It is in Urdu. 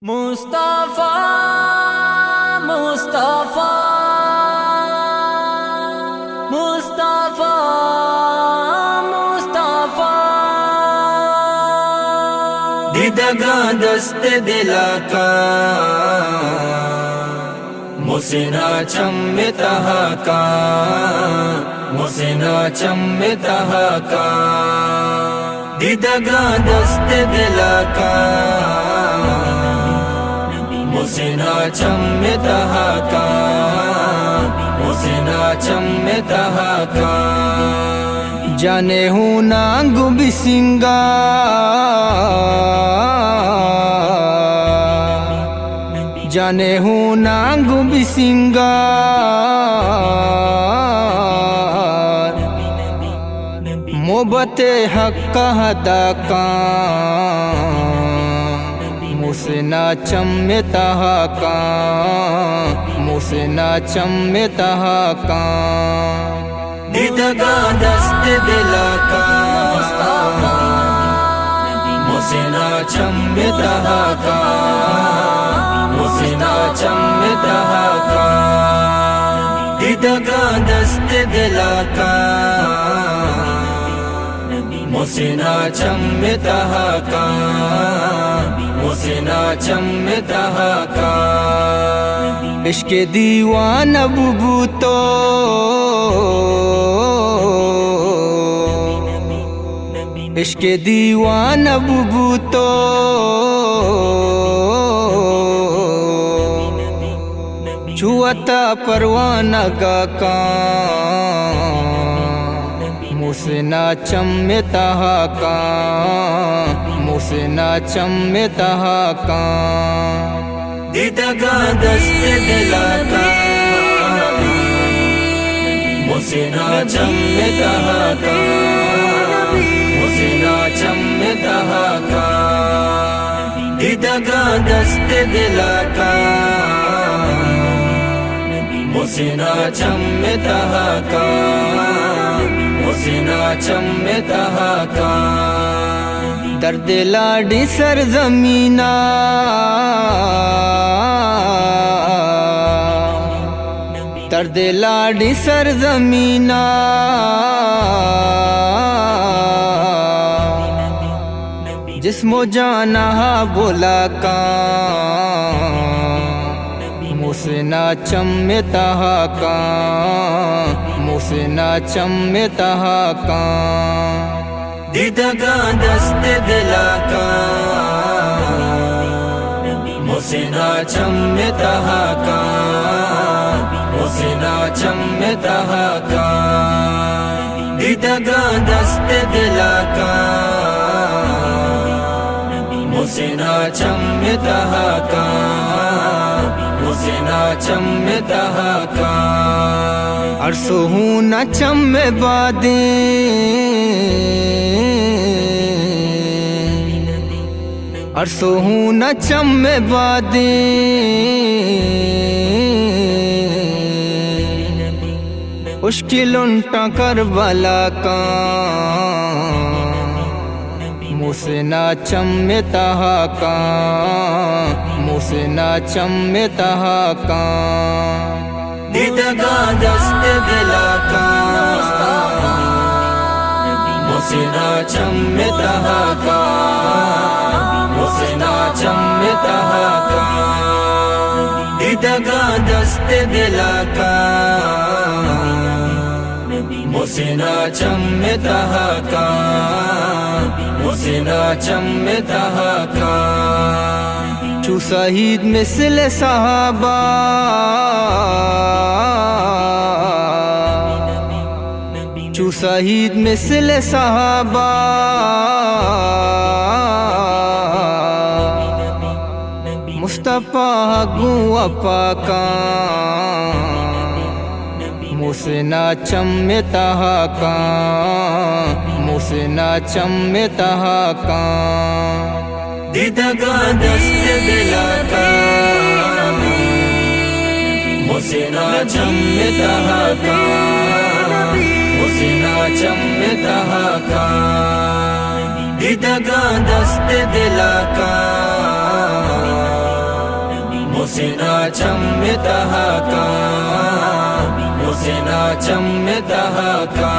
مصطفیٰ مصطفیٰ مصطفیٰ مصطفیٰ دیدگاں دست دلا کا مسنا چم تہا کا مسنا چم تہا کا دیدگاں دست دلا کا مسنا چم تہا کا مسنا چم تہا کا جانے ہوں نانگ بسنگا جانے ہوں نانگ بسنگا محبت حق کا ہدا کا مسنا چم تہا کا مسنا چم تہا کا دیدگاں دست دلا کا مسنا چم تہا کا مسنا چم تہا کا دیدگاں دست دلا کا مسنا چم تہا کا مسنا چم تہا کا عشق دیوان ببو تو عشق دیوان ببو تو چھوتا پروانہ کا مسنا چم تہا کا مسنا چم تہا کا دیدگاں دست دلا کا مسنا چم تہا کا مسنا چم تہا کا دیدگاں دست دلا کا مسنا چم تہا کا مسنا چم تہا کا درد لاڈی سرزمینہ درد لاڈی سرزمینہ جسم و جانہ بولا کا مسنا چم تہا کا مسنا چم تہا کا دیدگاں دست دلا کا مسنا چم تہا کا مسنا چم تہا کا دیدگاں دست دلا کا مسنا چم تہا کا مسنا چم تہا کا عرصو ہوں نہ چم بادیں عرصو ہوں نہ چم بادیں مشکل انٹا کربلا کا مسنا چم تہا کا مسنا چم تہا کا دیدگاں دست دلا کا مسنا چم تہا کا مسنا چم تہا کا دیدگاں دست دلا کا مسنا چم تہا کا مسنا چم تہا کا چو شہید مثل صحابہ چو شہید مثل صحابہ مصطفیٰ گو اپا کا مسنا چم تہا کا مسنا چم تہا کا دیدگاں دست دلا کا مسنا چم تہا کا مسنا چم تہا کا دیدگاں دست دلا کا چم دہاکا